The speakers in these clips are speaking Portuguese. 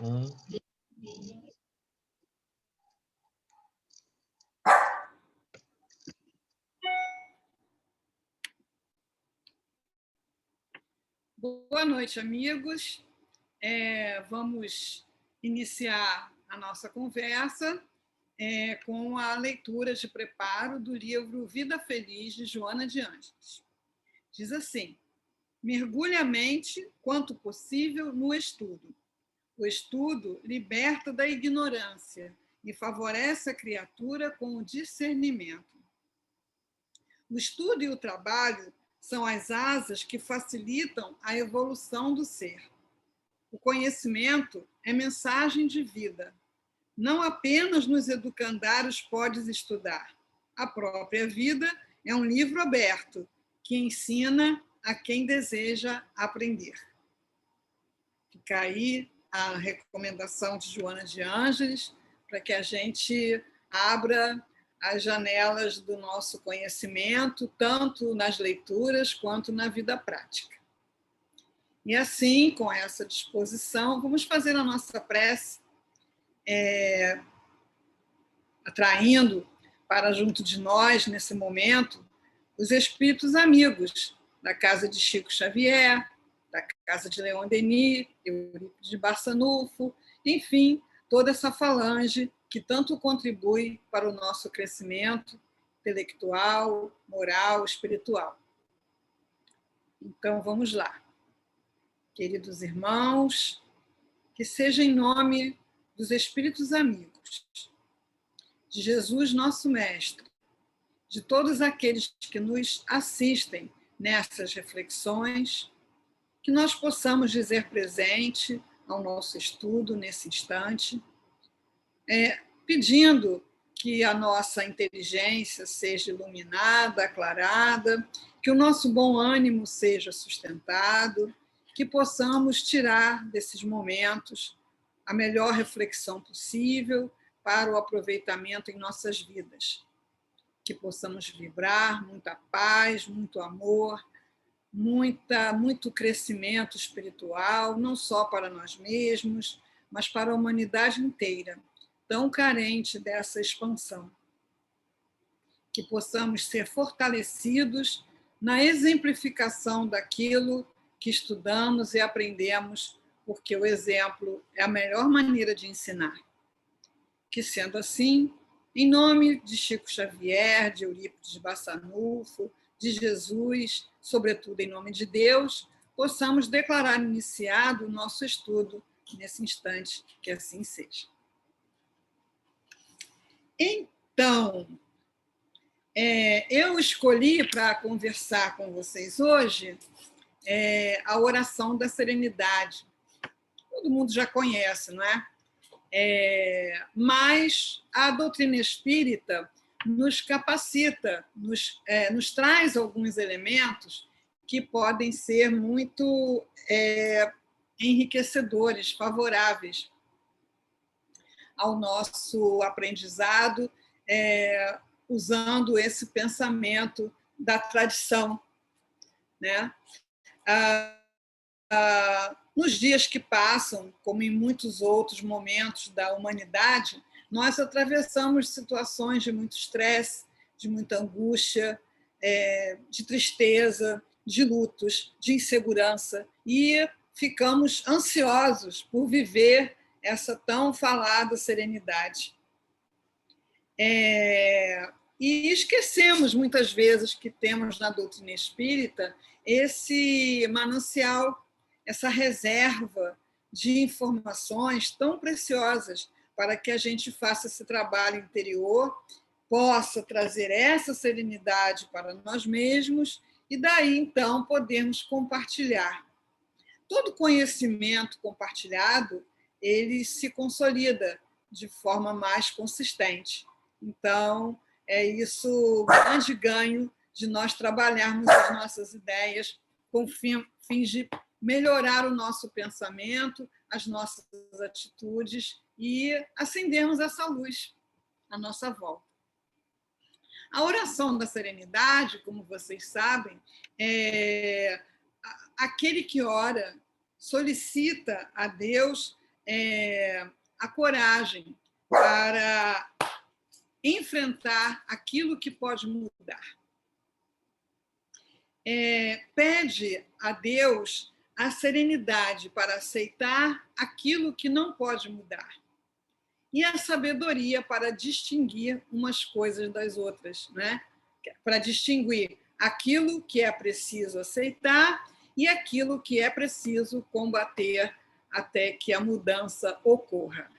Hum. Boa noite, amigos. Vamos iniciar a nossa conversa com a leitura de preparo do livro Vida Feliz, de Joana de Ângeles. Diz assim: mergulhe a mente, quanto possível, no estudo. O estudo liberta da ignorância e favorece a criatura com o discernimento. O estudo e o trabalho são as asas que facilitam a evolução do ser. O conhecimento é mensagem de vida. Não apenas nos educandários podes estudar. A própria vida é um livro aberto que ensina a quem deseja aprender. Fica aí a recomendação de Joana de Ângeles para que a gente abra as janelas do nosso conhecimento, tanto nas leituras quanto na vida prática. E assim, com essa disposição, vamos fazer a nossa prece, atraindo para junto de nós, nesse momento, os espíritos amigos da casa de Chico Xavier, da casa de Leon Denis, Eurípides de Barçanufo, enfim, toda essa falange que tanto contribui para o nosso crescimento intelectual, moral, espiritual. Então, vamos lá. Queridos irmãos, que seja em nome dos espíritos amigos, de Jesus, nosso Mestre, de todos aqueles que nos assistem nessas reflexões, que nós possamos dizer presente ao nosso estudo nesse instante, pedindo que a nossa inteligência seja iluminada, aclarada, que o nosso bom ânimo seja sustentado, que possamos tirar desses momentos a melhor reflexão possível para o aproveitamento em nossas vidas. Que possamos vibrar muita paz, muito amor, muito crescimento espiritual, não só para nós mesmos, mas para a humanidade inteira, tão carente dessa expansão. Que possamos ser fortalecidos na exemplificação daquilo que estudamos e aprendemos, porque o exemplo é a melhor maneira de ensinar. Que, sendo assim, em nome de Chico Xavier, de Eurípides de Barçanufo, de Jesus, sobretudo em nome de Deus, possamos declarar iniciado o nosso estudo nesse instante, que assim seja. Então, eu escolhi para conversar com vocês hoje a oração da serenidade. Todo mundo já conhece, não é? Mas a doutrina espírita nos capacita, nos traz alguns elementos que podem ser muito enriquecedores, favoráveis ao nosso aprendizado, usando esse pensamento da tradição, né? Nos dias que passam, como em muitos outros momentos da humanidade, nós atravessamos situações de muito estresse, de muita angústia, de tristeza, de lutos, de insegurança, e ficamos ansiosos por viver essa tão falada serenidade. E esquecemos, muitas vezes, que temos na doutrina espírita esse manancial, essa reserva de informações tão preciosas para que a gente faça esse trabalho interior, possa trazer essa serenidade para nós mesmos e daí, então, podermos compartilhar. Todo conhecimento compartilhado, ele se consolida de forma mais consistente. Então, é isso o grande ganho de nós trabalharmos as nossas ideias com fins de melhorar o nosso pensamento, as nossas atitudes e acendermos essa luz à nossa volta. A oração da serenidade, como vocês sabem, aquele que ora solicita a Deus a coragem para enfrentar aquilo que pode mudar. Pede a Deus a serenidade para aceitar aquilo que não pode mudar e a sabedoria para distinguir umas coisas das outras, né? Para distinguir aquilo que é preciso aceitar e aquilo que é preciso combater até que a mudança ocorra.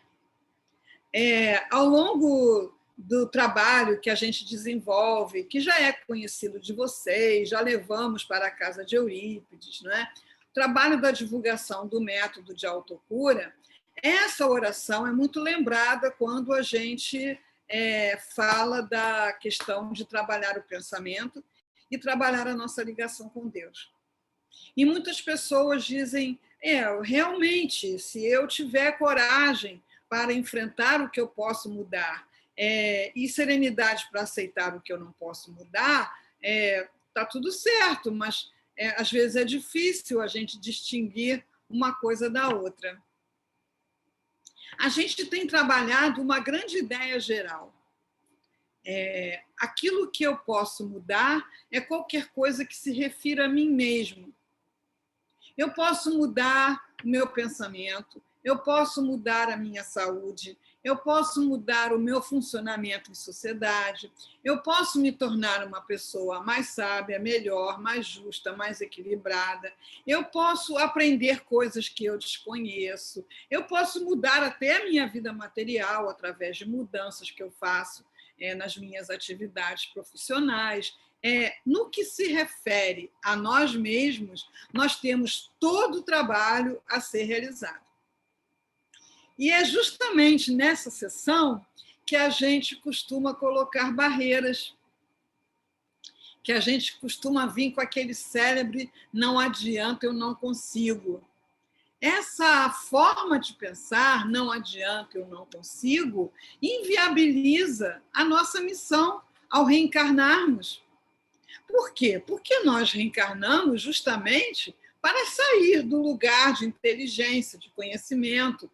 Ao longo do trabalho que a gente desenvolve, que já é conhecido de vocês, já levamos para a casa de Eurípides, né? O trabalho da divulgação do método de autocura, essa oração é muito lembrada quando a gente fala da questão de trabalhar o pensamento e trabalhar a nossa ligação com Deus. E muitas pessoas dizem, realmente, se eu tiver coragem para enfrentar o que eu posso mudar, e serenidade para aceitar o que eu não posso mudar, está tudo certo, mas às vezes é difícil a gente distinguir uma coisa da outra. A gente tem trabalhado uma grande ideia geral. Aquilo que eu posso mudar é qualquer coisa que se refira a mim mesmo. Eu posso mudar o meu pensamento, eu posso mudar a minha saúde, eu posso mudar o meu funcionamento em sociedade, eu posso me tornar uma pessoa mais sábia, melhor, mais justa, mais equilibrada, eu posso aprender coisas que eu desconheço, eu posso mudar até a minha vida material através de mudanças que eu faço nas minhas atividades profissionais. No que se refere a nós mesmos, nós temos todo o trabalho a ser realizado. E é justamente nessa sessão que a gente costuma colocar barreiras, que a gente costuma vir com aquele célebre não adianta, eu não consigo. Essa forma de pensar, não adianta, eu não consigo, inviabiliza a nossa missão ao reencarnarmos. Por quê? Porque nós reencarnamos justamente para sair do lugar de inteligência, de conhecimento,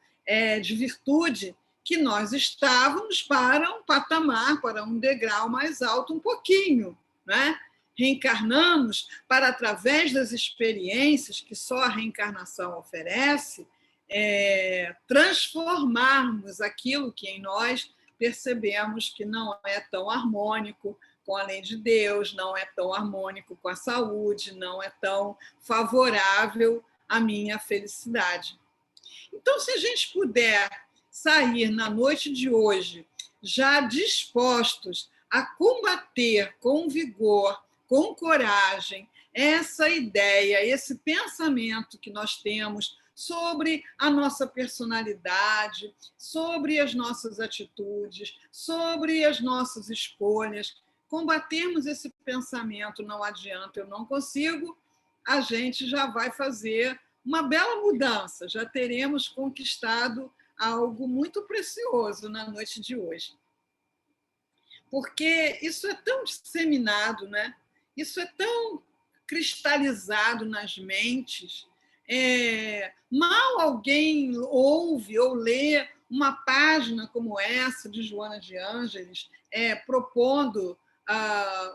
de virtude que nós estávamos para um patamar, para um degrau mais alto um pouquinho, né? Reencarnamos para, através das experiências que só a reencarnação oferece, transformarmos aquilo que em nós percebemos que não é tão harmônico com a lei de Deus, não é tão harmônico com a saúde, não é tão favorável à minha felicidade. Então, se a gente puder sair na noite de hoje já dispostos a combater com vigor, com coragem, essa ideia, esse pensamento que nós temos sobre a nossa personalidade, sobre as nossas atitudes, sobre as nossas escolhas, combatermos esse pensamento, não adianta, eu não consigo, a gente já vai fazer uma bela mudança, já teremos conquistado algo muito precioso na noite de hoje. Porque isso é tão disseminado, né? Isso é tão cristalizado nas mentes. Mal alguém ouve ou lê uma página como essa de Joana de Ângeles, propondo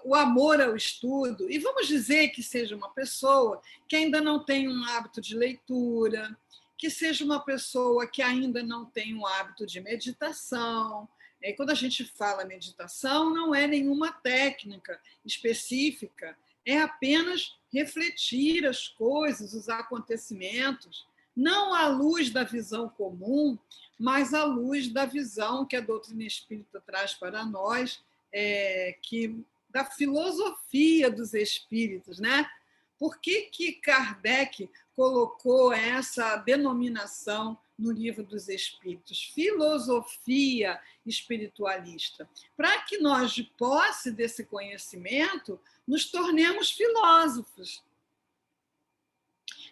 o amor ao estudo, e vamos dizer que seja uma pessoa que ainda não tem um hábito de leitura, que seja uma pessoa que ainda não tem um hábito de meditação. E quando a gente fala meditação, não é nenhuma técnica específica, é apenas refletir as coisas, os acontecimentos, não à luz da visão comum, mas à luz da visão que a doutrina espírita traz para nós, da filosofia dos espíritos, né? Por que Kardec colocou essa denominação no Livro dos Espíritos? Filosofia espiritualista. Para que nós, de posse desse conhecimento, nos tornemos filósofos.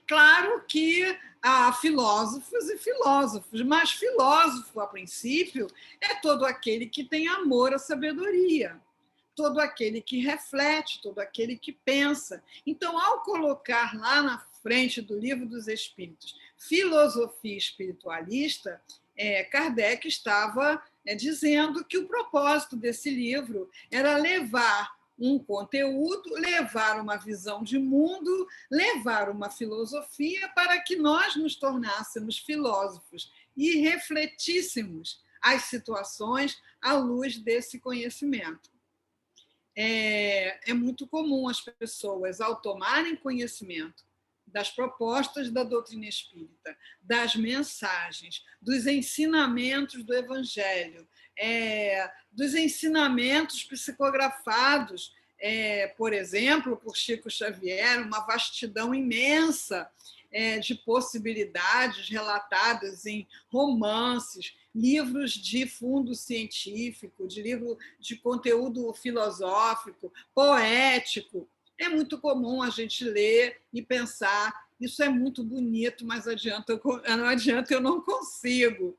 Claro que há filósofos e filósofos, mas filósofo, a princípio, é todo aquele que tem amor à sabedoria, todo aquele que reflete, todo aquele que pensa. Então, ao colocar lá frente do Livro dos Espíritos, Filosofia Espiritualista, Kardec estava dizendo que o propósito desse livro era levar um conteúdo, levar uma visão de mundo, levar uma filosofia para que nós nos tornássemos filósofos e refletíssemos as situações à luz desse conhecimento. É muito comum as pessoas, ao tomarem conhecimento das propostas da doutrina espírita, das mensagens, dos ensinamentos do Evangelho, dos ensinamentos psicografados, por exemplo, por Chico Xavier, uma vastidão imensa de possibilidades relatadas em romances, livros de fundo científico, de livro de conteúdo filosófico, poético. É muito comum a gente ler e pensar, isso é muito bonito, mas não adianta, eu não consigo.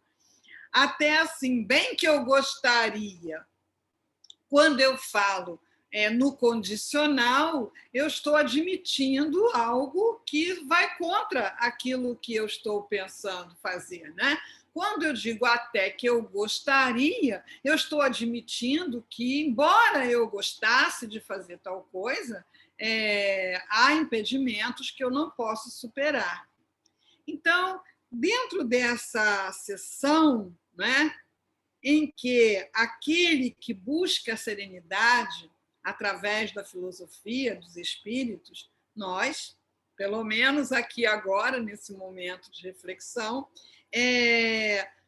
Até assim, bem que eu gostaria. Quando eu falo no condicional, eu estou admitindo algo que vai contra aquilo que eu estou pensando fazer, né? Quando eu digo até que eu gostaria, eu estou admitindo que, embora eu gostasse de fazer tal coisa, há impedimentos que eu não posso superar. Então, dentro dessa sessão, né, em que aquele que busca a serenidade através da filosofia dos espíritos, nós, pelo menos aqui agora, nesse momento de reflexão,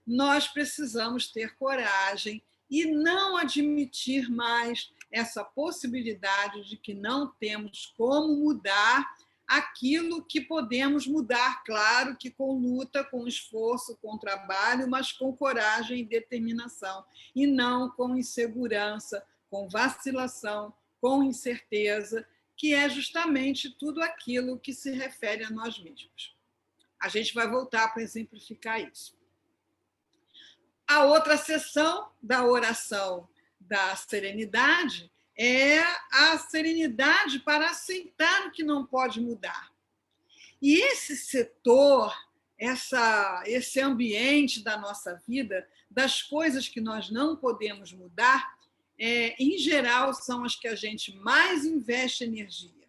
nós precisamos ter coragem e não admitir mais essa possibilidade de que não temos como mudar aquilo que podemos mudar, claro que com luta, com esforço, com trabalho, mas com coragem e determinação, e não com insegurança, com vacilação, com incerteza, que é justamente tudo aquilo que se refere a nós mesmos. A gente vai voltar para exemplificar isso. A outra seção da oração da serenidade é a serenidade para aceitar o que não pode mudar. E esse setor, esse ambiente da nossa vida, das coisas que nós não podemos mudar, em geral, são as que a gente mais investe energia.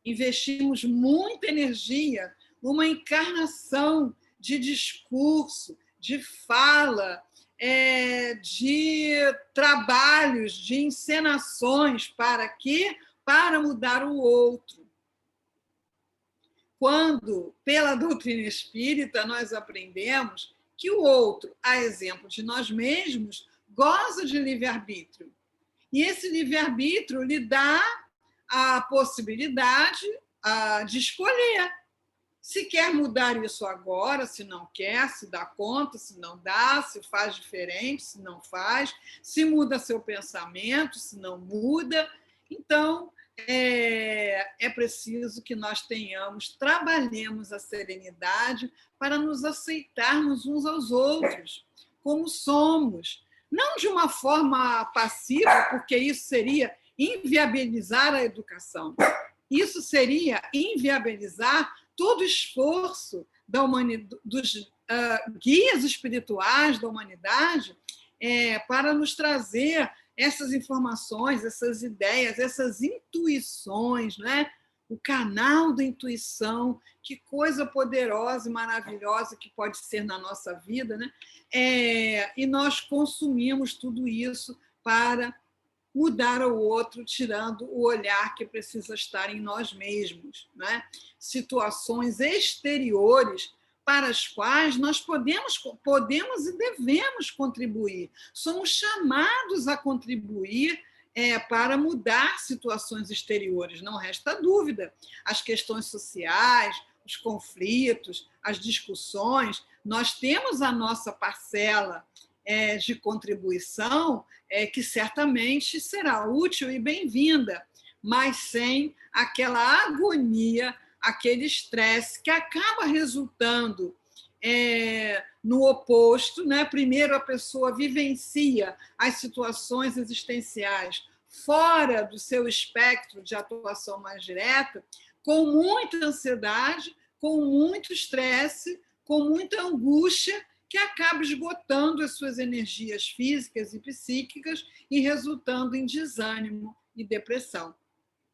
Investimos muita energia numa encarnação de discurso, de fala, de trabalhos, de encenações. Para quê? Para mudar o outro. Quando, pela doutrina espírita, nós aprendemos que o outro, a exemplo de nós mesmos, goza de livre-arbítrio. E esse livre-arbítrio lhe dá a possibilidade de escolher se quer mudar isso agora, se não quer, se dá conta, se não dá, se faz diferente, se não faz, se muda seu pensamento, se não muda. Então, é preciso que nós trabalhemos a serenidade para nos aceitarmos uns aos outros, como somos. Não de uma forma passiva, porque isso seria inviabilizar a educação. Isso seria inviabilizar todo o esforço da humanidade, dos guias espirituais da humanidade para nos trazer essas informações, essas ideias, essas intuições, né? O canal da intuição, que coisa poderosa e maravilhosa que pode ser na nossa vida, né? E nós consumimos tudo isso para mudar o outro, tirando o olhar que precisa estar em nós mesmos, né? Situações exteriores para as quais nós podemos e devemos contribuir. Somos chamados a contribuir para mudar situações exteriores, não resta dúvida. As questões sociais, os conflitos, as discussões, nós temos a nossa parcela de contribuição que certamente será útil e bem-vinda, mas sem aquela agonia, aquele estresse que acaba resultando no oposto, né? Primeiro a pessoa vivencia as situações existenciais fora do seu espectro de atuação mais direta, com muita ansiedade, com muito estresse, com muita angústia, que acaba esgotando as suas energias físicas e psíquicas e resultando em desânimo e depressão.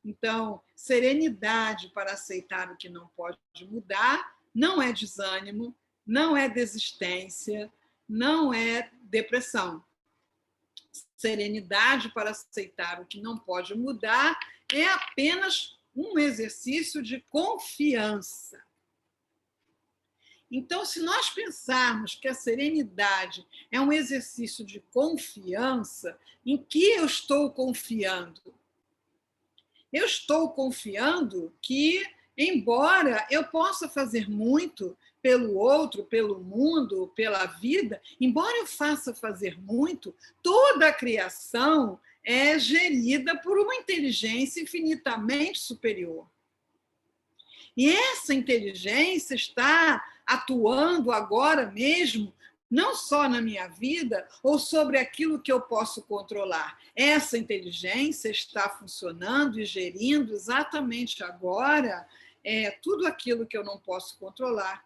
Então, serenidade para aceitar o que não pode mudar não é desânimo, não é desistência, não é depressão. Serenidade para aceitar o que não pode mudar é apenas um exercício de confiança. Então, se nós pensarmos que a serenidade é um exercício de confiança, em que eu estou confiando? Eu estou confiando que, embora eu possa fazer muito pelo outro, pelo mundo, pela vida, embora eu faça fazer muito, toda a criação é gerida por uma inteligência infinitamente superior. E essa inteligência está atuando agora mesmo, não só na minha vida ou sobre aquilo que eu posso controlar. Essa inteligência está funcionando e gerindo exatamente agora tudo aquilo que eu não posso controlar.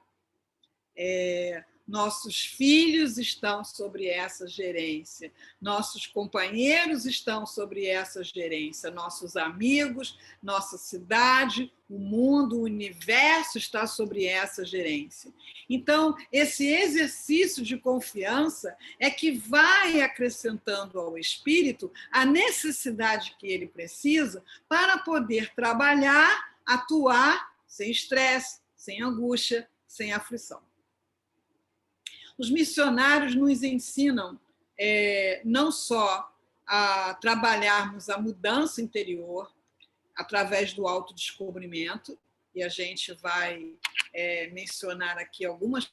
Nossos filhos estão sobre essa gerência, nossos companheiros estão sobre essa gerência, nossos amigos, nossa cidade, o mundo, o universo está sobre essa gerência. Então, esse exercício de confiança é que vai acrescentando ao espírito a necessidade que ele precisa para poder trabalhar, atuar sem estresse, sem angústia, sem aflição. Os missionários nos ensinam não só a trabalharmos a mudança interior através do autodescobrimento, e a gente vai mencionar aqui algumas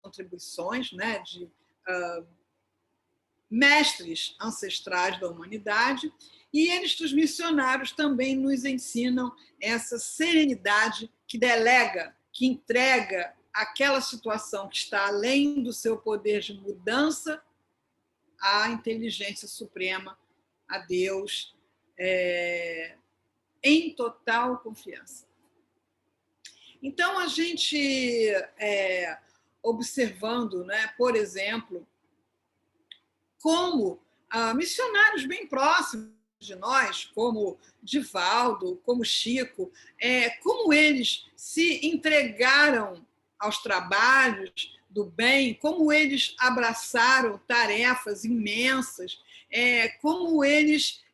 contribuições, né, de mestres ancestrais da humanidade, e os missionários também nos ensinam essa serenidade que delega, que entrega aquela situação que está além do seu poder de mudança à inteligência suprema, a Deus, em total confiança. Então, a gente, observando, né, por exemplo, como missionários bem próximos de nós, como Divaldo, como Chico, como eles se entregaram aos trabalhos do bem, como eles abraçaram tarefas imensas, como eles,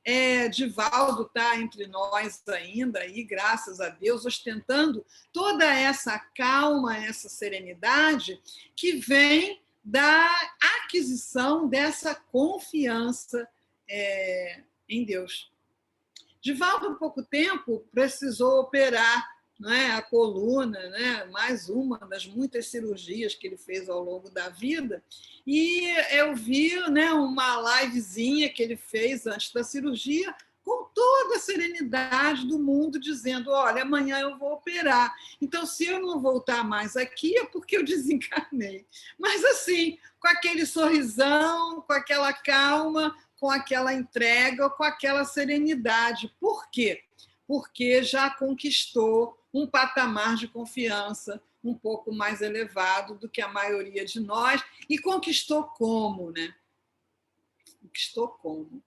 Divaldo está entre nós ainda, e graças a Deus, ostentando toda essa calma, essa serenidade que vem da aquisição dessa confiança em Deus. Divaldo, há pouco tempo, precisou operar, né, a coluna, né, mais uma das muitas cirurgias que ele fez ao longo da vida, e eu vi, né, uma livezinha que ele fez antes da cirurgia, com toda a serenidade do mundo, dizendo: olha, amanhã eu vou operar, então se eu não voltar mais aqui é porque eu desencarnei. Mas assim, com aquele sorrisão, com aquela calma, com aquela entrega, com aquela serenidade. Por quê? Porque já conquistou um patamar de confiança um pouco mais elevado do que a maioria de nós. E conquistou como, né? Conquistou como?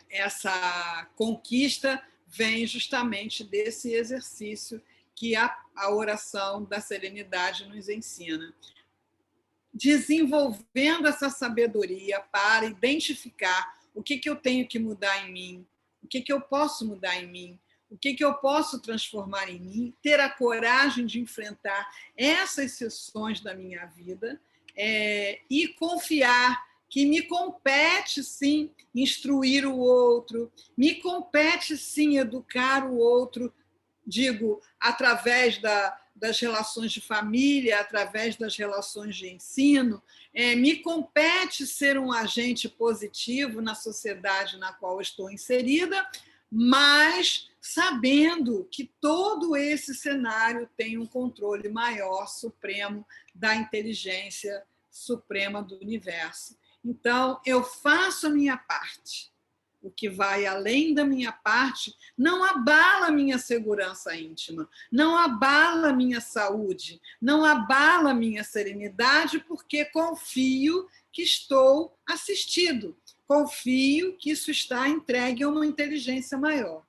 Essa conquista vem justamente desse exercício que a oração da serenidade nos ensina. Desenvolvendo essa sabedoria para identificar o que eu tenho que mudar em mim, o que eu posso mudar em mim, o que eu posso transformar em mim, ter a coragem de enfrentar essas sessões da minha vida e confiar que me compete, sim, instruir o outro, me compete, sim, educar o outro, digo, através das relações de família, através das relações de ensino, me compete ser um agente positivo na sociedade na qual estou inserida, mas sabendo que todo esse cenário tem um controle maior, supremo, da inteligência suprema do universo. Então, eu faço a minha parte. o que vai além da minha parte, não abala a minha segurança íntima, não abala a minha saúde, não abala a minha serenidade, porque confio que estou assistido, confio que isso está entregue a uma inteligência maior.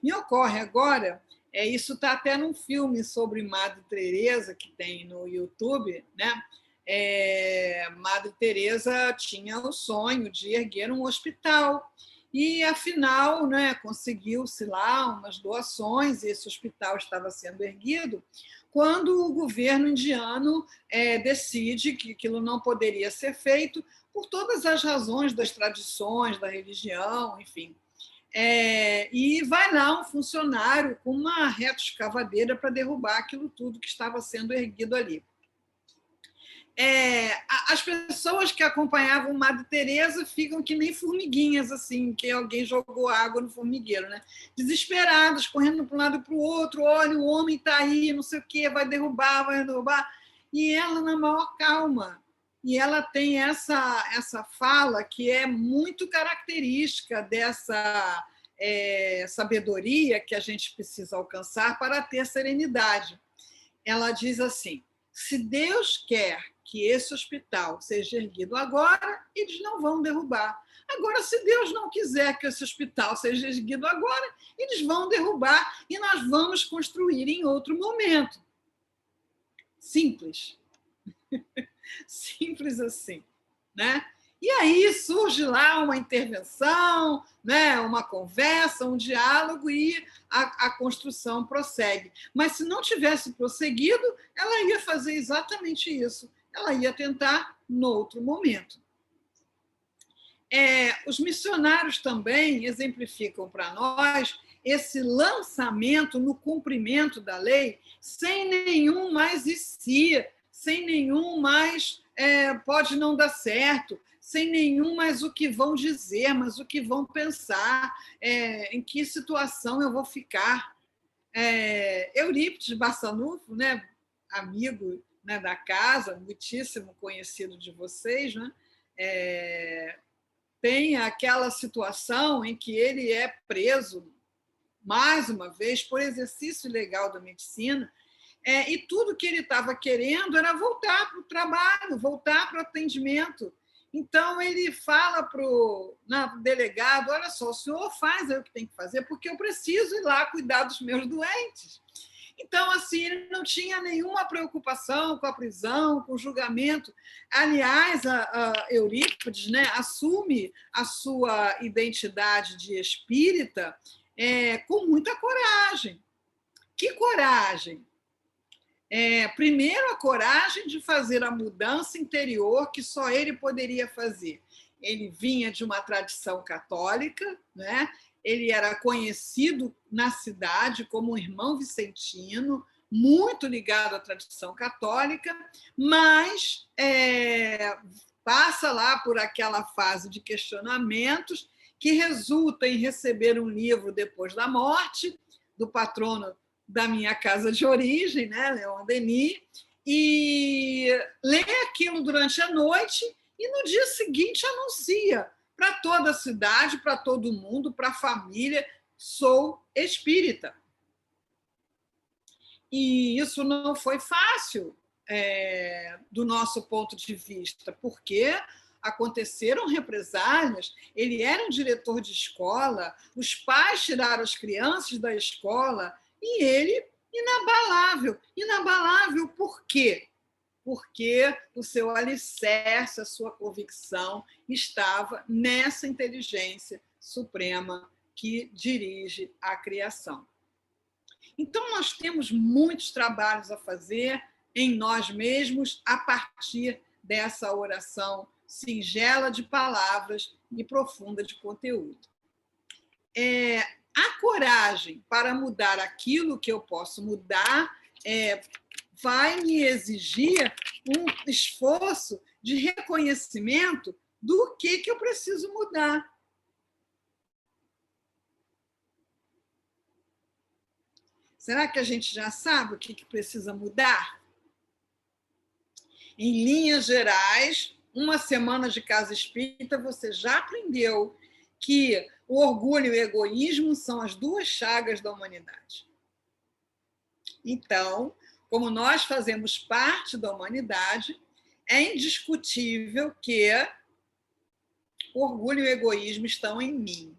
Me ocorre agora, isso está até num filme sobre Madre Teresa que tem no YouTube, né? Madre Teresa tinha o sonho de erguer um hospital e, afinal, né, conseguiu-se lá umas doações e esse hospital estava sendo erguido quando o governo indiano decide que aquilo não poderia ser feito por todas as razões das tradições, da religião, enfim. E vai lá um funcionário com uma retroescavadeira para derrubar aquilo tudo que estava sendo erguido ali. As pessoas que acompanhavam Madre Teresa ficam que nem formiguinhas, assim, que alguém jogou água no formigueiro, né? Desesperadas, correndo para um lado e para o outro, olha, o homem está aí, não sei o quê, vai derrubar, e ela na maior calma. E ela tem essa fala que é muito característica dessa sabedoria que a gente precisa alcançar para ter serenidade. Ela diz assim: se Deus quer que esse hospital seja erguido agora, eles não vão derrubar. Agora, se Deus não quiser que esse hospital seja erguido agora, eles vão derrubar e nós vamos construir em outro momento. Simples. Simples assim, né? E aí surge lá uma intervenção, né? Uma conversa, um diálogo e a construção prossegue. Mas se não tivesse prosseguido, ela ia fazer exatamente isso. Ela ia tentar no outro momento. Os missionários também exemplificam para nós esse lançamento no cumprimento da lei sem nenhum mais e se, sem nenhum mais pode não dar certo, sem nenhum mais o que vão dizer, mas o que vão pensar, em que situação eu vou ficar. Eurípides Barçanufo, né, amigo, né, da casa, muitíssimo conhecido de vocês, né, tem aquela situação em que ele é preso, mais uma vez, por exercício ilegal da medicina, e tudo que ele estava querendo era voltar para o trabalho, voltar para o atendimento. Então, ele fala para o delegado: olha só, o senhor faz o que tem que fazer, porque eu preciso ir lá cuidar dos meus doentes. Então, assim, ele não tinha nenhuma preocupação com a prisão, com o julgamento. Aliás, a Eurípides, né, assume a sua identidade de espírita com muita coragem. Que coragem! Primeiro, a coragem de fazer a mudança interior que só ele poderia fazer. Ele vinha de uma tradição católica, né? Ele era conhecido na cidade como um irmão vicentino, muito ligado à tradição católica, mas passa lá por aquela fase de questionamentos que resulta em receber um livro depois da morte do patrono da minha casa de origem, né, Leon Denis, e lê aquilo durante a noite e no dia seguinte anuncia para toda a cidade, para todo mundo, para a família: sou espírita. E isso não foi fácil do nosso ponto de vista, porque aconteceram represálias, ele era um diretor de escola, os pais tiraram as crianças da escola, e ele, inabalável. Inabalável por quê? Porque o seu alicerce, a sua convicção estava nessa inteligência suprema que dirige a criação. Então, nós temos muitos trabalhos a fazer em nós mesmos a partir dessa oração singela de palavras e profunda de conteúdo. A coragem para mudar aquilo que eu posso mudar vai me exigir um esforço de reconhecimento do que eu preciso mudar. Será que a gente já sabe o que precisa mudar? Em linhas gerais, uma semana de casa espírita, você já aprendeu que o orgulho e o egoísmo são as duas chagas da humanidade. Então, como nós fazemos parte da humanidade, é indiscutível que o orgulho e o egoísmo estão em mim.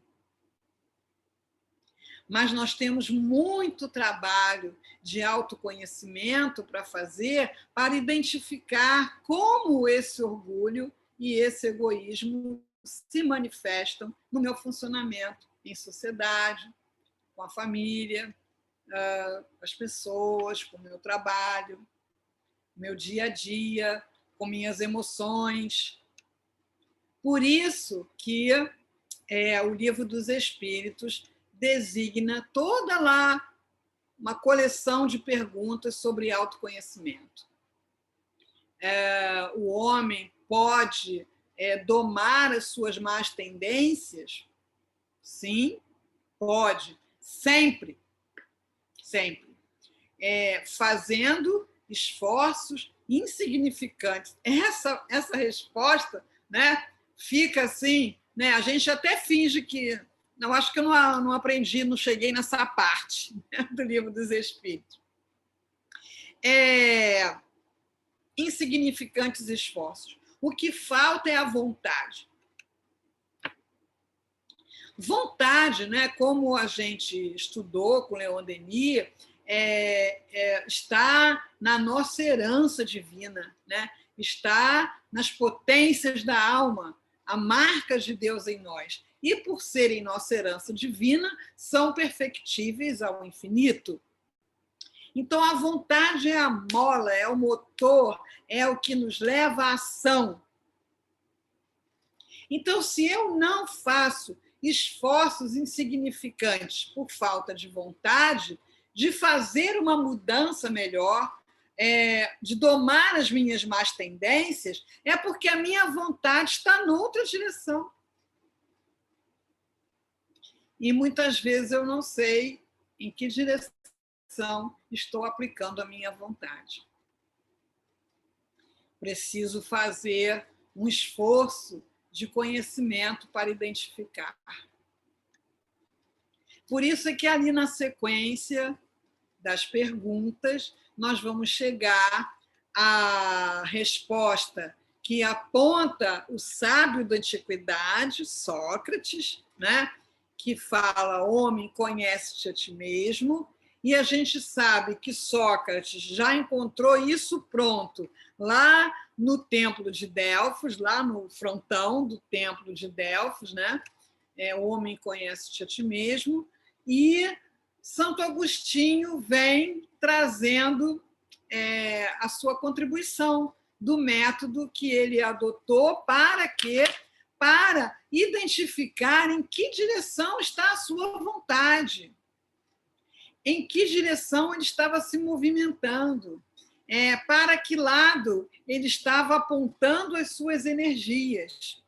Mas nós temos muito trabalho de autoconhecimento para fazer para identificar como esse orgulho e esse egoísmo se manifestam no meu funcionamento em sociedade, com a família, com as pessoas, com o meu trabalho, meu dia a dia, com minhas emoções. Por isso que o Livro dos Espíritos designa toda lá uma coleção de perguntas sobre autoconhecimento. O homem pode domar as suas más tendências? Sim, pode. Sempre. Sempre. Fazendo esforços insignificantes. Essa resposta, né, fica assim, né, a gente até finge que... Não, acho que eu não aprendi, não cheguei nessa parte, né, do Livro dos Espíritos. Insignificantes esforços. O que falta é a vontade. Vontade, né, como a gente estudou com Leon Denis, está na nossa herança divina, né? Está nas potências da alma, a marca de Deus em nós. E, por serem nossa herança divina, são perfectíveis ao infinito. Então, a vontade é a mola, é o motor, é o que nos leva à ação. Então, se eu não faço esforços insignificantes por falta de vontade, de fazer uma mudança melhor, de domar as minhas más tendências, é porque a minha vontade está noutra direção. E muitas vezes eu não sei em que direção estou aplicando a minha vontade. Preciso fazer um esforço de conhecimento para identificar. Por isso é que ali na sequência das perguntas nós vamos chegar à resposta que aponta o sábio da antiguidade, Sócrates, né? Que fala: homem, conhece-te a ti mesmo, e a gente sabe que Sócrates já encontrou isso pronto lá no Templo de Delfos, lá no frontão do Templo de Delfos, né? O homem, conhece-te a ti mesmo, e Santo Agostinho vem trazendo a sua contribuição do método que ele adotou para identificar em que direção está a sua vontade, em que direção ele estava se movimentando, para que lado ele estava apontando as suas energias.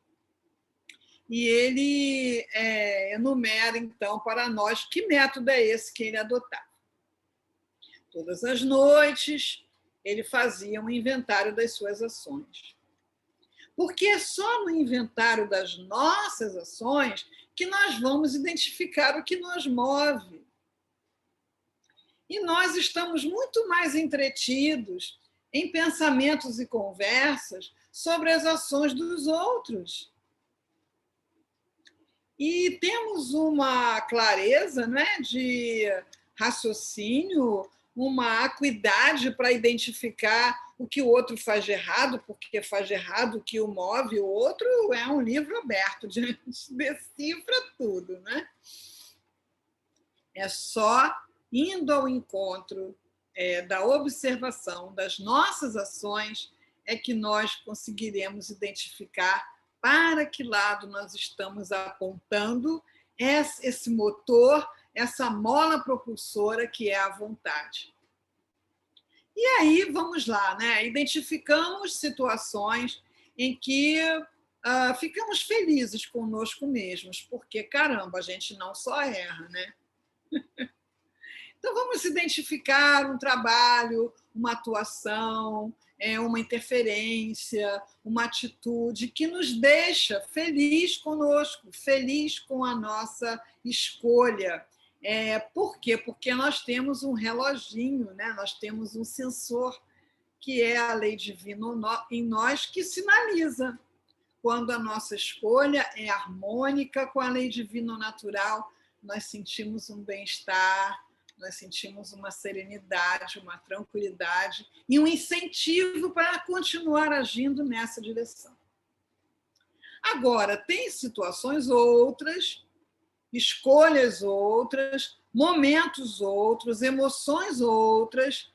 E ele enumera, então, para nós que método é esse que ele adotava. Todas as noites, ele fazia um inventário das suas ações. Porque é só no inventário das nossas ações que nós vamos identificar o que nos move. E nós estamos muito mais entretidos em pensamentos e conversas sobre as ações dos outros. E temos uma clareza, né, de raciocínio, uma acuidade para identificar o que o outro faz de errado, porque faz de errado, o que o move. O outro é um livro aberto, a gente decifra tudo, né? É só indo ao encontro da observação das nossas ações é que nós conseguiremos identificar para que lado nós estamos apontando esse motor, essa mola propulsora que é a vontade. E aí, vamos lá, né? Identificamos situações em que ficamos felizes conosco mesmos, porque, caramba, a gente não só erra, né? Então, vamos identificar um trabalho, uma atuação, uma interferência, uma atitude que nos deixa feliz conosco, feliz com a nossa escolha. Por quê? Porque nós temos um reloginho, né? Nós temos um sensor, que é a lei divina em nós, que sinaliza quando a nossa escolha é harmônica com a lei divina natural. Nós sentimos um bem-estar, nós sentimos uma serenidade, uma tranquilidade e um incentivo para continuar agindo nessa direção. Agora, tem situações outras, escolhas outras, momentos outros, emoções outras,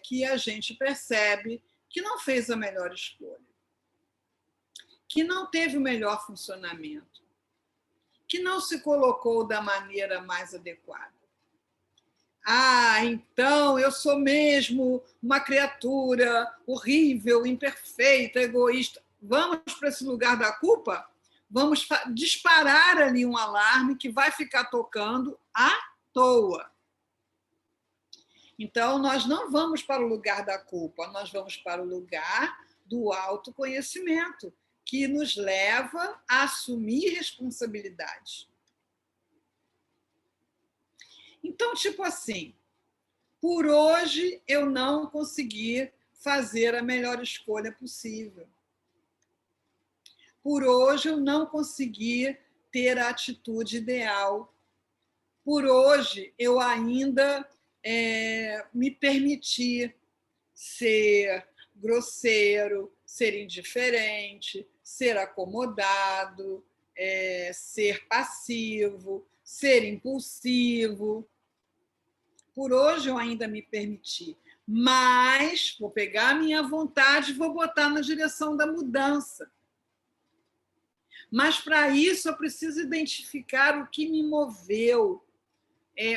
que a gente percebe que não fez a melhor escolha, que não teve o melhor funcionamento, que não se colocou da maneira mais adequada. Então eu sou mesmo uma criatura horrível, imperfeita, egoísta. Vamos para esse lugar da culpa? Vamos disparar ali um alarme que vai ficar tocando à toa. Então, nós não vamos para o lugar da culpa, nós vamos para o lugar do autoconhecimento, que nos leva a assumir responsabilidade. Então, tipo assim, por hoje eu não consegui fazer a melhor escolha possível. Por hoje eu não consegui ter a atitude ideal. Por hoje eu ainda me permiti ser grosseiro, ser indiferente, ser acomodado, ser passivo, ser impulsivo. Por hoje eu ainda me permiti, mas vou pegar a minha vontade e vou botar na direção da mudança. Mas para isso eu preciso identificar o que me moveu,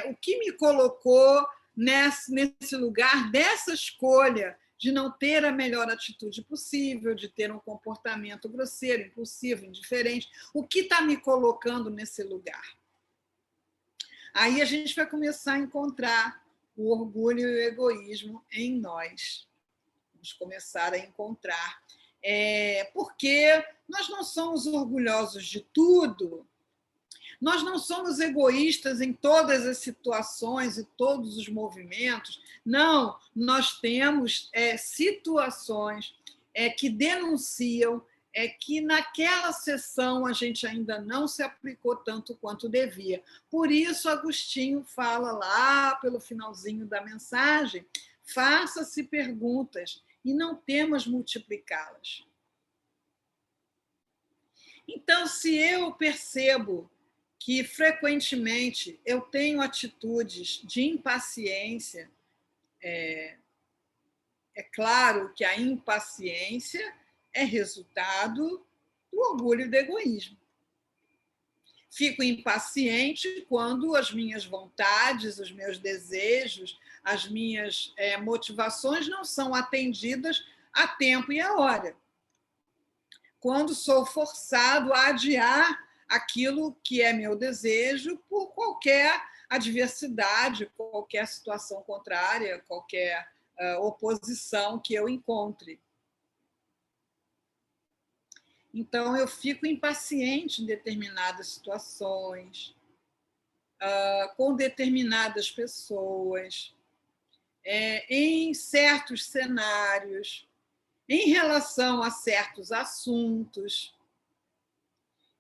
o que me colocou nesse lugar dessa escolha de não ter a melhor atitude possível, de ter um comportamento grosseiro, impulsivo, indiferente. O que está me colocando nesse lugar? Aí a gente vai começar a encontrar o orgulho e o egoísmo em nós. Vamos começar a encontrar. Porque nós não somos orgulhosos de tudo, nós não somos egoístas em todas as situações e todos os movimentos. Não, nós temos situações que denunciam que naquela sessão a gente ainda não se aplicou tanto quanto devia. Por isso, Agostinho fala lá pelo finalzinho da mensagem: faça-se perguntas e não temas multiplicá-las. Então, se eu percebo que frequentemente eu tenho atitudes de impaciência, é claro que a impaciência é resultado do orgulho e do egoísmo. Fico impaciente quando as minhas vontades, os meus desejos, as minhas motivações não são atendidas a tempo e a hora. Quando sou forçado a adiar aquilo que é meu desejo por qualquer adversidade, qualquer situação contrária, qualquer oposição que eu encontre. Então, eu fico impaciente em determinadas situações, com determinadas pessoas, em certos cenários, em relação a certos assuntos.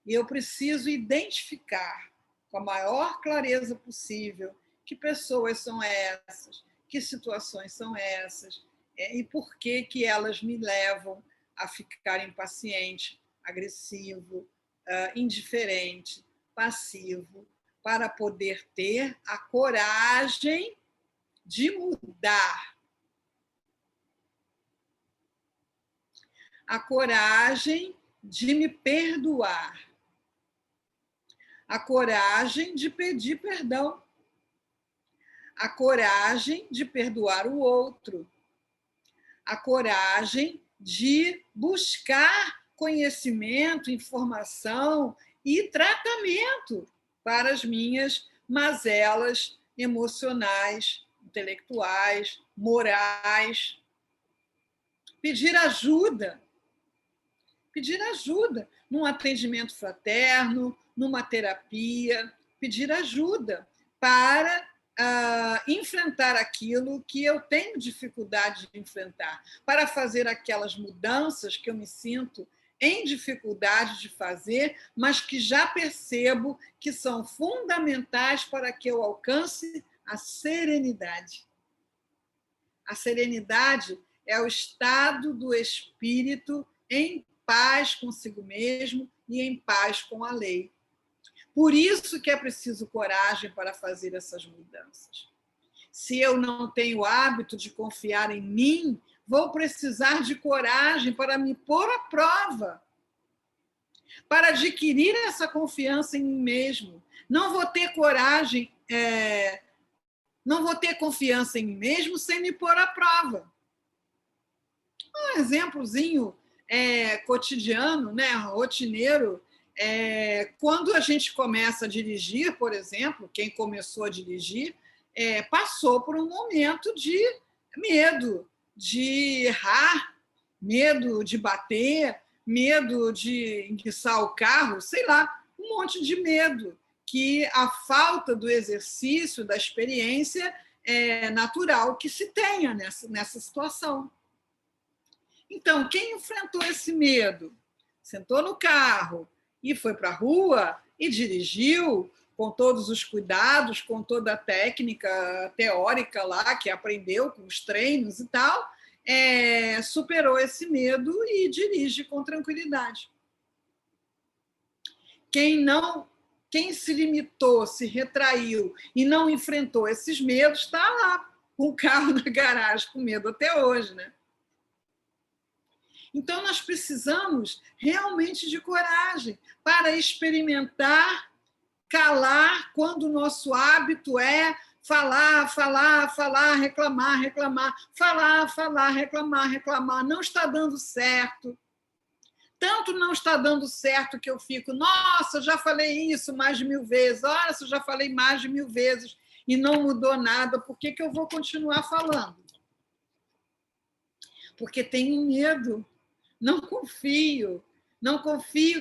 E eu preciso identificar com a maior clareza possível que pessoas são essas, que situações são essas, e por que elas me levam a ficar impaciente, agressivo, indiferente, passivo, para poder ter a coragem de mudar, a coragem de me perdoar, a coragem de pedir perdão, a coragem de perdoar o outro, a coragem de buscar conhecimento, informação e tratamento para as minhas mazelas emocionais, intelectuais, morais. Pedir ajuda num atendimento fraterno, numa terapia, pedir ajuda para enfrentar aquilo que eu tenho dificuldade de enfrentar, para fazer aquelas mudanças que eu me sinto em dificuldade de fazer, mas que já percebo que são fundamentais para que eu alcance a serenidade. A serenidade é o estado do espírito em paz consigo mesmo e em paz com a lei. Por isso que é preciso coragem para fazer essas mudanças. Se eu não tenho o hábito de confiar em mim, vou precisar de coragem para me pôr à prova, para adquirir essa confiança em mim mesmo. Não vou ter coragem, não vou ter confiança em mim mesmo sem me pôr à prova. Um exemplozinho cotidiano, né, rotineiro. Quando a gente começa a dirigir, por exemplo, quem começou a dirigir passou por um momento de medo de errar, medo de bater, medo de enguiçar o carro, sei lá, um monte de medo, que a falta do exercício, da experiência é natural que se tenha nessa situação. Então, quem enfrentou esse medo, sentou no carro e foi para a rua e dirigiu com todos os cuidados, com toda a técnica teórica lá que aprendeu com os treinos e tal, superou esse medo e dirige com tranquilidade. Quem se limitou, se retraiu e não enfrentou esses medos, está lá com o carro na garagem com medo até hoje, né? Então, nós precisamos realmente de coragem para experimentar, calar quando o nosso hábito é falar, falar, falar, reclamar, reclamar, falar, falar, reclamar, reclamar. Não está dando certo. Tanto não está dando certo que eu fico, nossa, já falei isso mais de 1000 vezes, olha, eu já falei mais de 1000 vezes e não mudou nada, por que eu vou continuar falando? Porque tenho medo. Não confio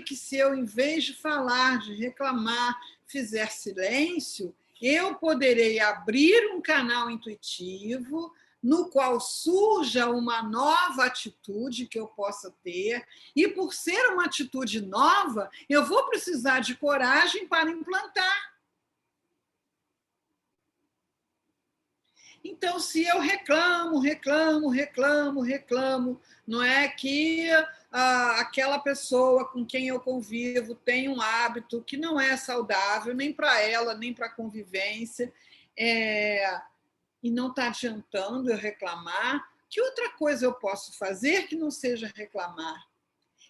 que se eu, em vez de falar, de reclamar, fizer silêncio, eu poderei abrir um canal intuitivo no qual surja uma nova atitude que eu possa ter, e por ser uma atitude nova, eu vou precisar de coragem para implantar. Então, se eu reclamo, não é que aquela pessoa com quem eu convivo tem um hábito que não é saudável, nem para ela, nem para a convivência, e não está adiantando eu reclamar, que outra coisa eu posso fazer que não seja reclamar?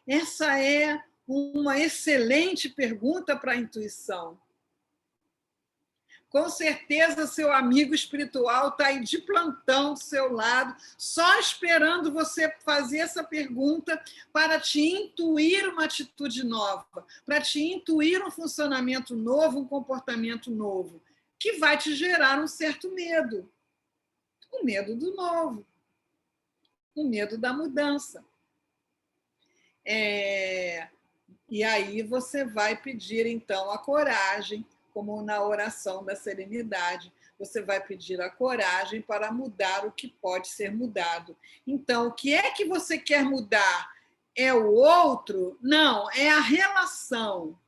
Essa é uma excelente pergunta para a intuição. Com certeza, seu amigo espiritual está aí de plantão do seu lado, só esperando você fazer essa pergunta para te intuir uma atitude nova, para te intuir um funcionamento novo, um comportamento novo, que vai te gerar um certo medo. O medo do novo, o medo da mudança. E aí você vai pedir, então, a coragem, como na oração da serenidade, você vai pedir a coragem para mudar o que pode ser mudado. Então, o que é que você quer mudar? É o outro? Não, é a relação.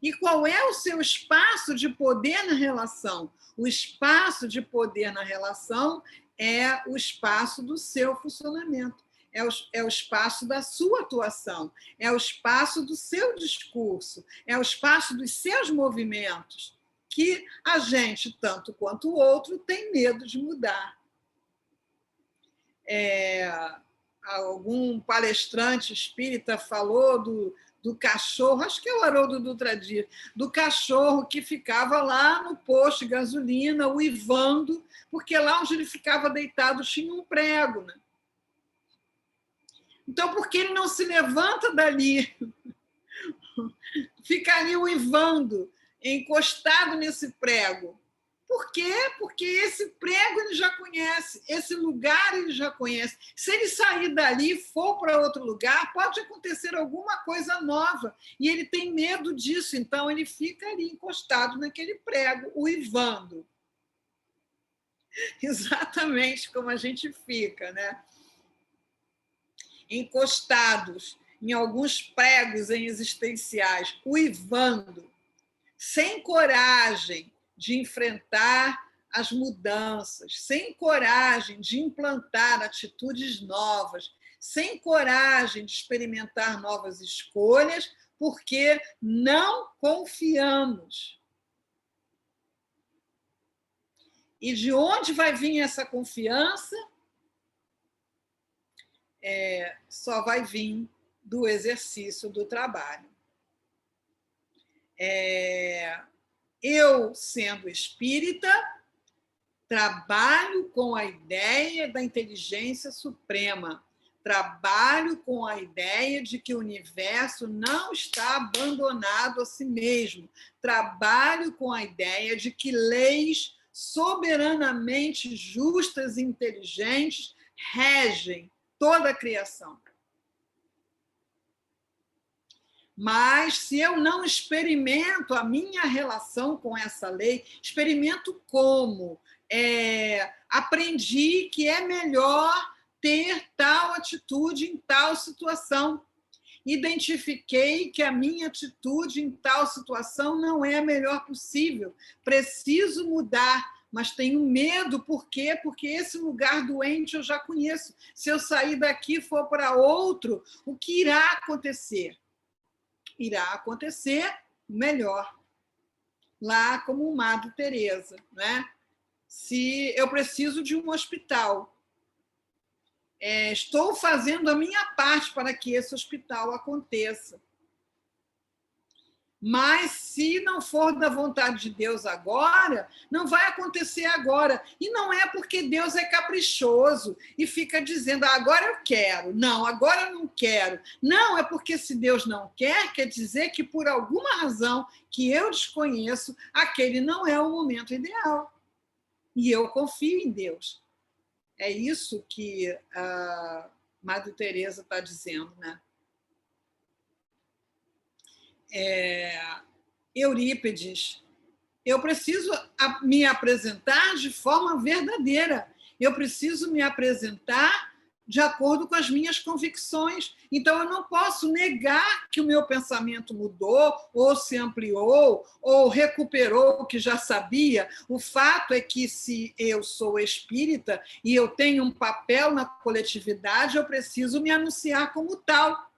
E qual é o seu espaço de poder na relação? O espaço de poder na relação é o espaço do seu funcionamento. É o espaço da sua atuação, é o espaço do seu discurso, é o espaço dos seus movimentos, que a gente, tanto quanto o outro, tem medo de mudar. Algum palestrante espírita falou do cachorro, acho que é o Haroldo Dutra Dias, do cachorro que ficava lá no posto de gasolina, uivando, porque lá onde ele ficava deitado tinha um prego, né? Então, por que ele não se levanta dali? Fica ali uivando, encostado nesse prego. Por quê? Porque esse prego ele já conhece, esse lugar ele já conhece. Se ele sair dali e for para outro lugar, pode acontecer alguma coisa nova. E ele tem medo disso, então ele fica ali encostado naquele prego, uivando. Exatamente como a gente fica, né? Encostados em alguns pregos existenciais, uivando, sem coragem de enfrentar as mudanças, sem coragem de implantar atitudes novas, sem coragem de experimentar novas escolhas, porque não confiamos. E de onde vai vir essa confiança? Só vai vir do exercício do trabalho. Eu, sendo espírita, trabalho com a ideia da inteligência suprema, trabalho com a ideia de que o universo não está abandonado a si mesmo, trabalho com a ideia de que leis soberanamente justas e inteligentes regem toda a criação. Mas se eu não experimento a minha relação com essa lei, experimento como? Aprendi que é melhor ter tal atitude em tal situação. Identifiquei que a minha atitude em tal situação não é a melhor possível. Preciso mudar, mas tenho medo. Por quê? Porque esse lugar doente eu já conheço. Se eu sair daqui e for para outro, o que irá acontecer? Irá acontecer melhor. Lá como Madre Teresa, né? Se eu preciso de um hospital, estou fazendo a minha parte para que esse hospital aconteça. Mas se não for da vontade de Deus agora, não vai acontecer agora. E não é porque Deus é caprichoso e fica dizendo, agora eu quero, não, agora eu não quero. Não, é porque se Deus não quer, quer dizer que por alguma razão que eu desconheço, aquele não é o momento ideal. E eu confio em Deus. É isso que a Madre Teresa está dizendo, né? Eurípides, eu preciso me apresentar de forma verdadeira. Eu preciso me apresentar de acordo com as minhas convicções. Então, eu não posso negar que o meu pensamento mudou, ou se ampliou, ou recuperou o que já sabia. O fato é que, se eu sou espírita e eu tenho um papel na coletividade, eu preciso me anunciar como tal.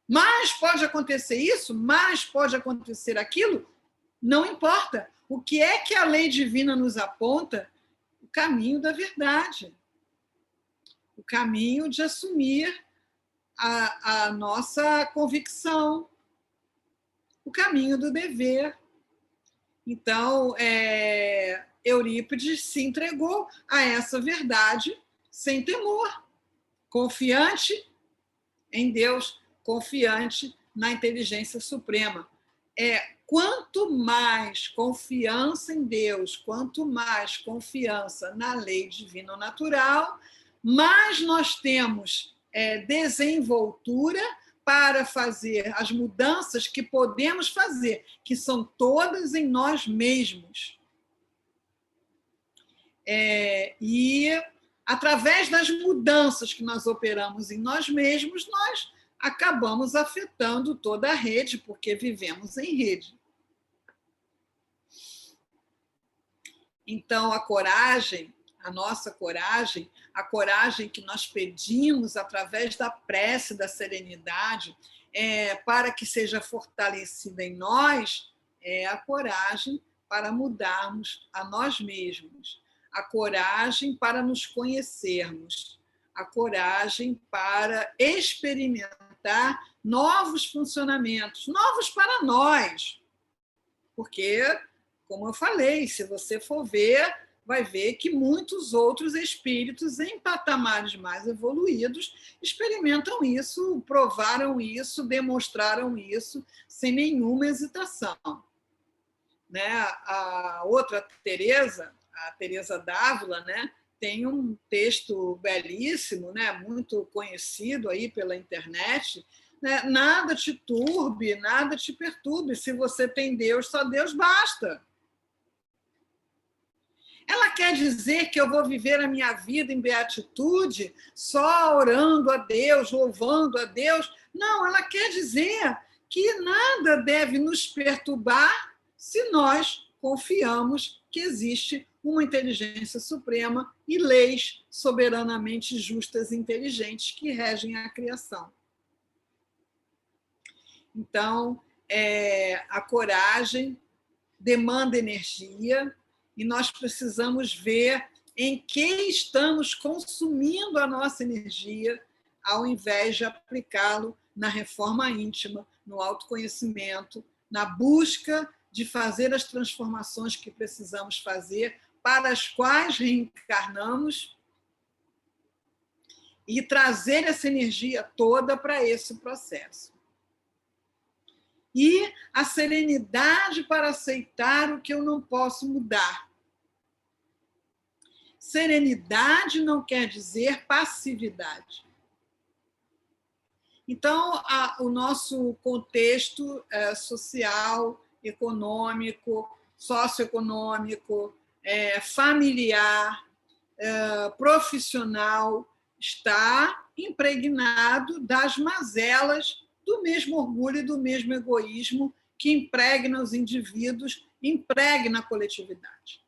Mas pode acontecer isso, mas pode acontecer aquilo, não importa. O que é que a lei divina nos aponta? O caminho da verdade. O caminho de assumir a nossa convicção. O caminho do dever. Então, Eurípides se entregou a essa verdade sem temor, confiante em Deus, confiante na inteligência suprema. Quanto mais confiança em Deus, quanto mais confiança na lei divina natural, mais nós temos desenvoltura para fazer as mudanças que podemos fazer, que são todas em nós mesmos. E, através das mudanças que nós operamos em nós mesmos, nós acabamos afetando toda a rede, porque vivemos em rede. Então, a coragem, a nossa coragem, a coragem que nós pedimos através da prece, da serenidade, para que seja fortalecida em nós, é a coragem para mudarmos a nós mesmos, a coragem para nos conhecermos, a coragem para experimentar novos funcionamentos, novos para nós. Porque, como eu falei, se você for ver, vai ver que muitos outros espíritos em patamares mais evoluídos experimentam isso, provaram isso, demonstraram isso sem nenhuma hesitação. né? A outra Teresa, a Teresa d'Ávila, né? Tem um texto belíssimo, né? Muito conhecido aí pela internet, né? Nada te turbe, nada te perturbe. Se você tem Deus, só Deus basta. Ela quer dizer que eu vou viver a minha vida em beatitude, só orando a Deus, louvando a Deus? Não, ela quer dizer que nada deve nos perturbar se nós confiamos que existe uma inteligência suprema e leis soberanamente justas e inteligentes que regem a criação. Então, a coragem demanda energia, e nós precisamos ver em que estamos consumindo a nossa energia, ao invés de aplicá-lo na reforma íntima, no autoconhecimento, na busca de fazer as transformações que precisamos fazer, para as quais reencarnamos, e trazer essa energia toda para esse processo. E a serenidade para aceitar o que eu não posso mudar. Serenidade não quer dizer passividade. Então, o nosso contexto social, econômico, socioeconômico, familiar, profissional, está impregnado das mazelas do mesmo orgulho e do mesmo egoísmo que impregna os indivíduos, impregna a coletividade.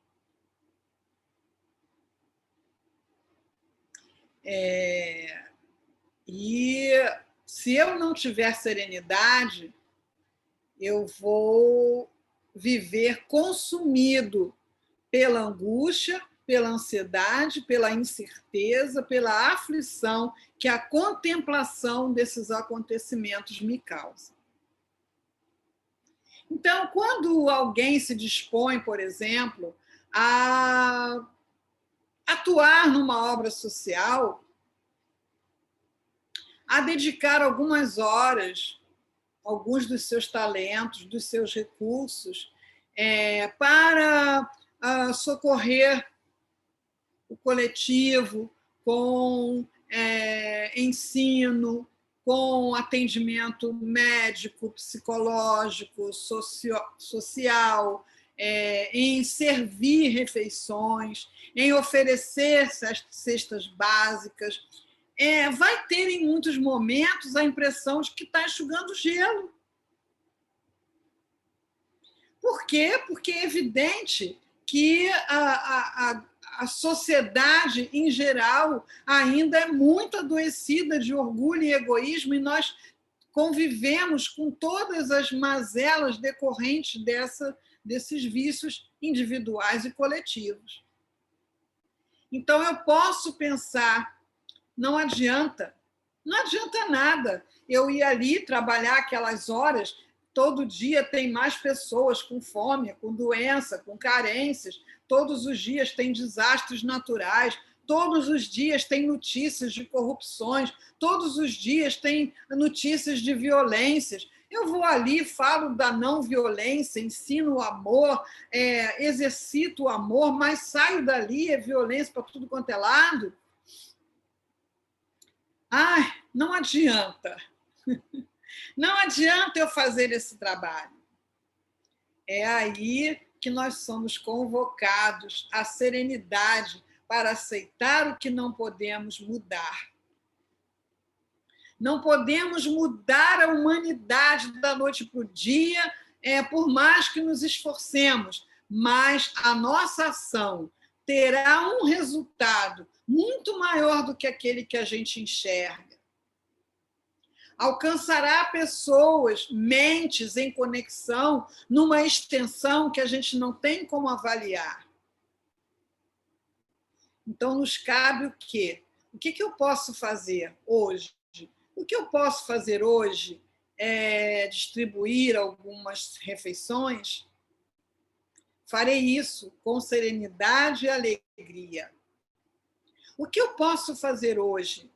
E se eu não tiver serenidade, eu vou viver consumido pela angústia, pela ansiedade, pela incerteza, pela aflição que a contemplação desses acontecimentos me causa. Então, quando alguém se dispõe, por exemplo, a atuar numa obra social, a dedicar algumas horas, alguns dos seus talentos, dos seus recursos, para socorrer o coletivo com ensino, com atendimento médico, psicológico, social, em servir refeições, em oferecer cestas básicas, vai ter, em muitos momentos, a impressão de que está enxugando gelo. Por quê? Porque é evidente que a sociedade, em geral, ainda é muito adoecida de orgulho e egoísmo, e nós convivemos com todas as mazelas decorrentes desses vícios individuais e coletivos. Então, eu posso pensar, não adianta nada eu ir ali trabalhar aquelas horas. Todo dia tem mais pessoas com fome, com doença, com carências. Todos os dias tem desastres naturais. Todos os dias tem notícias de corrupções. Todos os dias tem notícias de violências. Eu vou ali, falo da não violência, ensino o amor, exercito o amor, mas saio dali, é violência para tudo quanto é lado. Não adianta. Não adianta eu fazer esse trabalho. É aí que nós somos convocados à serenidade para aceitar o que não podemos mudar. Não podemos mudar a humanidade da noite para o dia, por mais que nos esforcemos, mas a nossa ação terá um resultado muito maior do que aquele que a gente enxerga. Alcançará pessoas, mentes em conexão, numa extensão que a gente não tem como avaliar. Então, nos cabe o quê? O que eu posso fazer hoje? O que eu posso fazer hoje é distribuir algumas refeições. Farei isso com serenidade e alegria. O que eu posso fazer hoje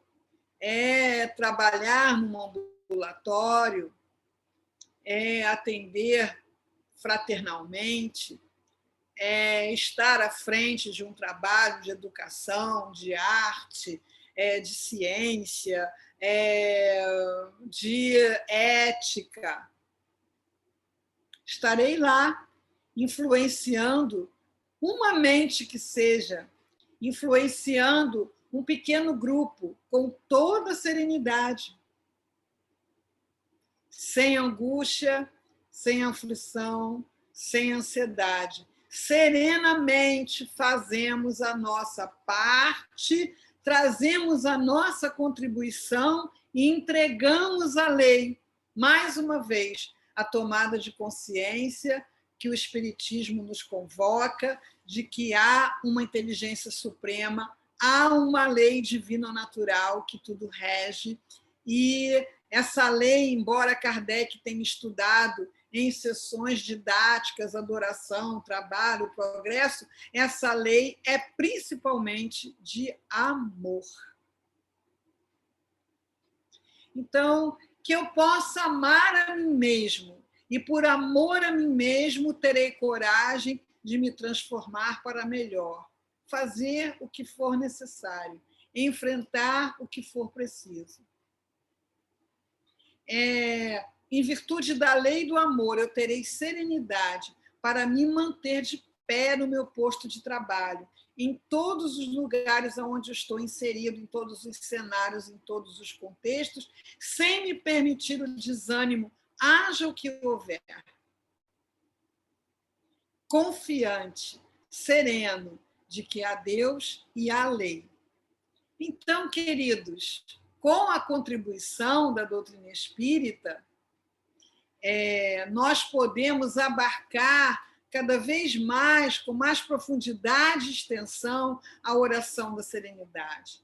é trabalhar num ambulatório, é atender fraternalmente, estar à frente de um trabalho de educação, de arte, de ciência, de ética. Estarei lá, influenciando uma mente que seja, influenciando um pequeno grupo com toda serenidade, sem angústia, sem aflição, sem ansiedade. Serenamente fazemos a nossa parte, trazemos a nossa contribuição e entregamos à lei, mais uma vez, a tomada de consciência que o Espiritismo nos convoca, de que há uma inteligência suprema, há uma lei divina natural que tudo rege, e essa lei, embora Kardec tenha estudado em sessões didáticas, adoração, trabalho, progresso, essa lei é principalmente de amor. Então, que eu possa amar a mim mesmo, e por amor a mim mesmo terei coragem de me transformar para melhor, fazer o que for necessário, enfrentar o que for preciso. Em virtude da lei do amor, eu terei serenidade para me manter de pé no meu posto de trabalho, em todos os lugares onde eu estou inserido, em todos os cenários, em todos os contextos, sem me permitir o desânimo, haja o que houver. Confiante, sereno, de que há Deus e há lei. Então, queridos, com a contribuição da doutrina espírita, nós podemos abarcar cada vez mais, com mais profundidade e extensão, a oração da serenidade.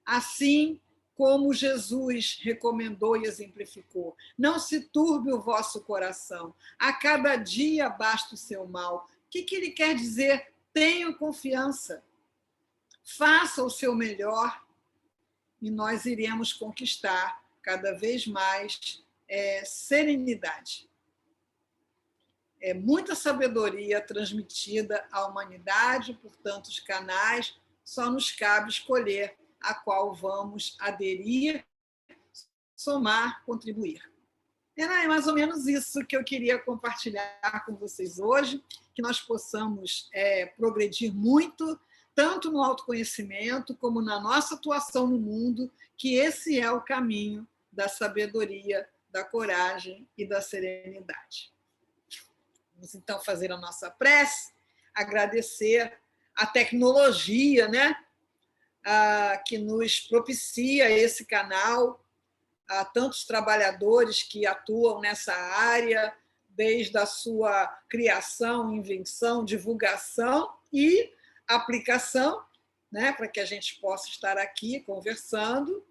Assim como Jesus recomendou e exemplificou. Não se turbe o vosso coração, a cada dia basta o seu mal. O que ele quer dizer? Tenha confiança, faça o seu melhor e nós iremos conquistar cada vez mais serenidade. É muita sabedoria transmitida à humanidade por tantos canais, só nos cabe escolher a qual vamos aderir, somar, contribuir. Era mais ou menos isso que eu queria compartilhar com vocês hoje, que nós possamos progredir muito, tanto no autoconhecimento como na nossa atuação no mundo, que esse é o caminho da sabedoria, da coragem e da serenidade. Vamos então fazer a nossa prece, agradecer a tecnologia, né, que nos propicia esse canal, a tantos trabalhadores que atuam nessa área, desde a sua criação, invenção, divulgação e aplicação, né, para que a gente possa estar aqui conversando,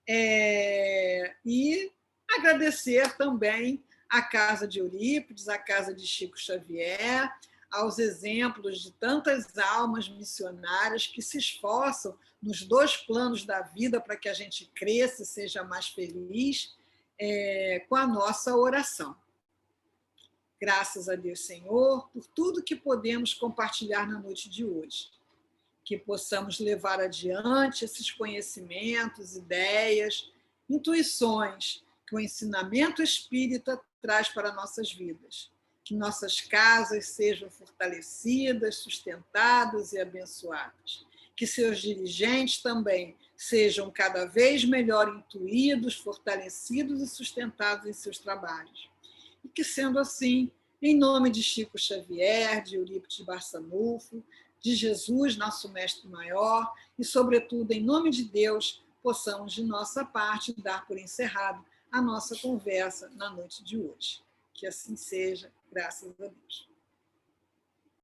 e agradecer também à Casa de Eurípides, à Casa de Chico Xavier, aos exemplos de tantas almas missionárias que se esforçam nos dois planos da vida para que a gente cresça e seja mais feliz, com a nossa oração. Graças a Deus, Senhor, por tudo que podemos compartilhar na noite de hoje. Que possamos levar adiante esses conhecimentos, ideias, intuições que o ensinamento espírita traz para nossas vidas. Que nossas casas sejam fortalecidas, sustentadas e abençoadas. Que seus dirigentes também sejam cada vez melhor intuídos, fortalecidos e sustentados em seus trabalhos. E que, sendo assim, em nome de Chico Xavier, de Eurípides Barçanufo, de Jesus, nosso Mestre Maior, e, sobretudo, em nome de Deus, possamos, de nossa parte, dar por encerrado a nossa conversa na noite de hoje. Que assim seja, graças a Deus.